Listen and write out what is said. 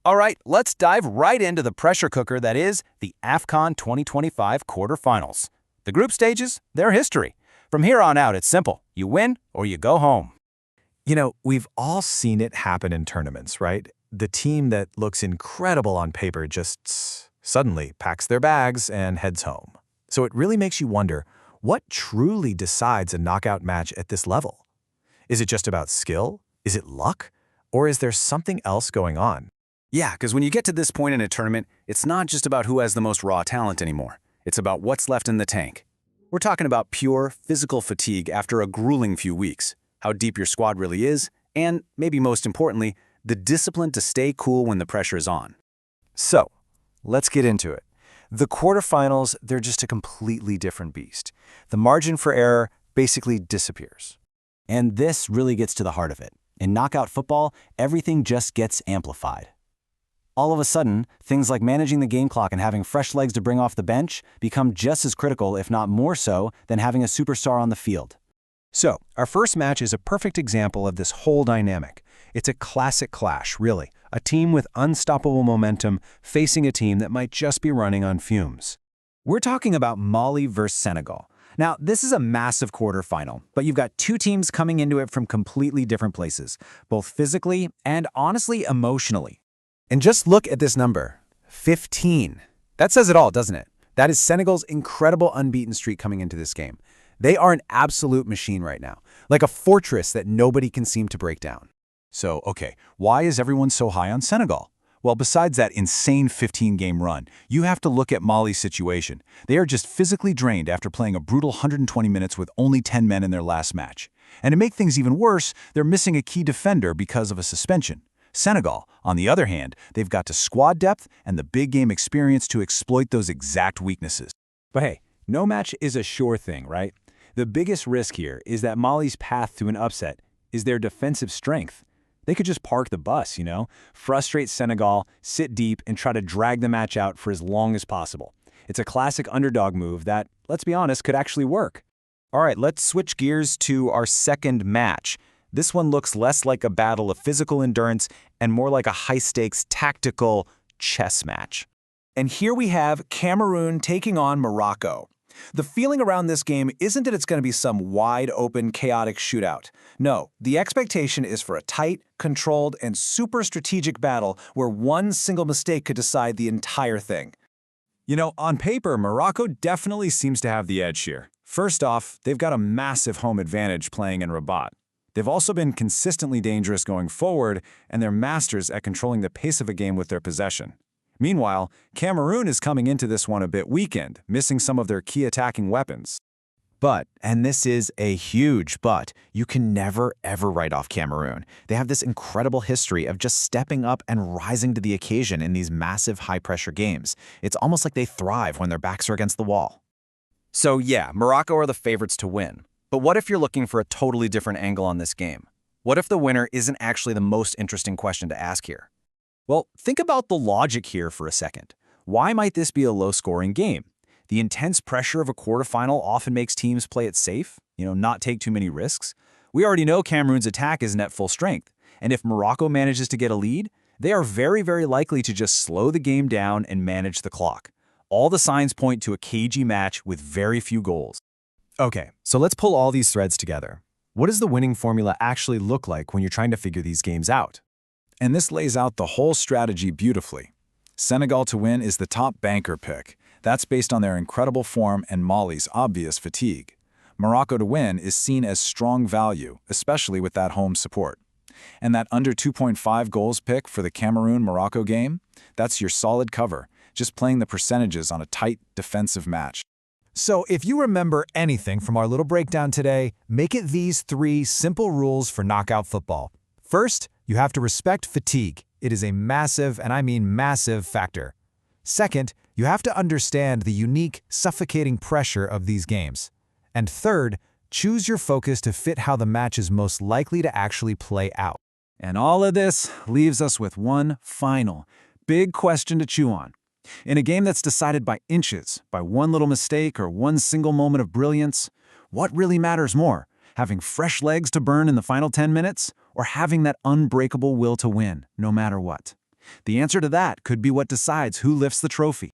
All right, let's dive right into the pressure cooker that is the AFCON 2025 quarterfinals. The group stages, they're history. From here on out, it's simple. You win or you go home. You know, we've all seen it happen in tournaments, right? The team that looks incredible on paper just suddenly packs their bags and heads home. So it really makes you wonder, what truly decides a knockout match at this level? Is it just about skill? Is it luck? Or is there something else going on? Yeah, because when you get to this point in a tournament, it's not just about who has the most raw talent anymore. It's about what's left in the tank. We're talking about pure physical fatigue after a grueling few weeks, how deep your squad really is, and, maybe most importantly, the discipline to stay cool when the pressure is on. So, let's get into it. The quarterfinals, they're just a completely different beast. The margin for error basically disappears. And this really gets to the heart of it. In knockout football, everything just gets amplified. All of a sudden, things like managing the game clock and having fresh legs to bring off the bench become just as critical, if not more so, than having a superstar on the field. So, our first match is a perfect example of this whole dynamic. It's a classic clash, really. A team with unstoppable momentum facing a team that might just be running on fumes. We're talking about Mali versus Senegal. Now, this is a massive quarterfinal, but you've got two teams coming into it from completely different places, both physically and honestly emotionally. And just look at this number, 15. That says it all, doesn't it? That is Senegal's incredible unbeaten streak coming into this game. They are an absolute machine right now, like a fortress that nobody can seem to break down. So, okay, why is everyone so high on Senegal? Well, besides that insane 15-game run, you have to look at Mali's situation. They are just physically drained after playing a brutal 120 minutes with only 10 men in their last match. And to make things even worse, they're missing a key defender because of a suspension. Senegal, on the other hand, they've got the squad depth and the big game experience to exploit those exact weaknesses. But hey, no match is a sure thing, right? The biggest risk here is that Mali's path to an upset is their defensive strength. They could just park the bus, frustrate Senegal, sit deep, and try to drag the match out for as long as possible. It's a classic underdog move that, let's be honest, could actually work. All right, let's switch gears to our second match. This one looks less like a battle of physical endurance and more like a high-stakes tactical chess match. And here we have Cameroon taking on Morocco. The feeling around this game isn't that it's going to be some wide-open, chaotic shootout. No, the expectation is for a tight, controlled, and super strategic battle where one single mistake could decide the entire thing. You know, on paper, Morocco definitely seems to have the edge here. First off, they've got a massive home advantage playing in Rabat. They've also been consistently dangerous going forward, and they're masters at controlling the pace of a game with their possession. Meanwhile, Cameroon is coming into this one a bit weakened, missing some of their key attacking weapons. But, and this is a huge but, you can never ever write off Cameroon. They have this incredible history of just stepping up and rising to the occasion in these massive high-pressure games. It's almost like they thrive when their backs are against the wall. So yeah, Morocco are the favorites to win. But what if you're looking for a totally different angle on this game? What if the winner isn't actually the most interesting question to ask here? Well, think about the logic here for a second. Why might this be a low-scoring game? The intense pressure of a quarterfinal often makes teams play it safe, not take too many risks. We already know Cameroon's attack isn't at full strength, and if Morocco manages to get a lead, they are very, very likely to just slow the game down and manage the clock. All the signs point to a cagey match with very few goals. Okay, so let's pull all these threads together. What does the winning formula actually look like when you're trying to figure these games out? And this lays out the whole strategy beautifully. Senegal to win is the top banker pick. That's based on their incredible form and Mali's obvious fatigue. Morocco to win is seen as strong value, especially with that home support. And that under 2.5 goals pick for the Cameroon-Morocco game, that's your solid cover, just playing the percentages on a tight defensive match. So if you remember anything from our little breakdown today, make it these 3 simple rules for knockout football. First, you have to respect fatigue. It is a massive, and I mean massive, factor. Second, you have to understand the unique, suffocating pressure of these games. And third, choose your focus to fit how the match is most likely to actually play out. And all of this leaves us with one final, big question to chew on. In a game that's decided by inches, by one little mistake or one single moment of brilliance, what really matters more? Having fresh legs to burn in the final 10 minutes, or having that unbreakable will to win, no matter what? The answer to that could be what decides who lifts the trophy.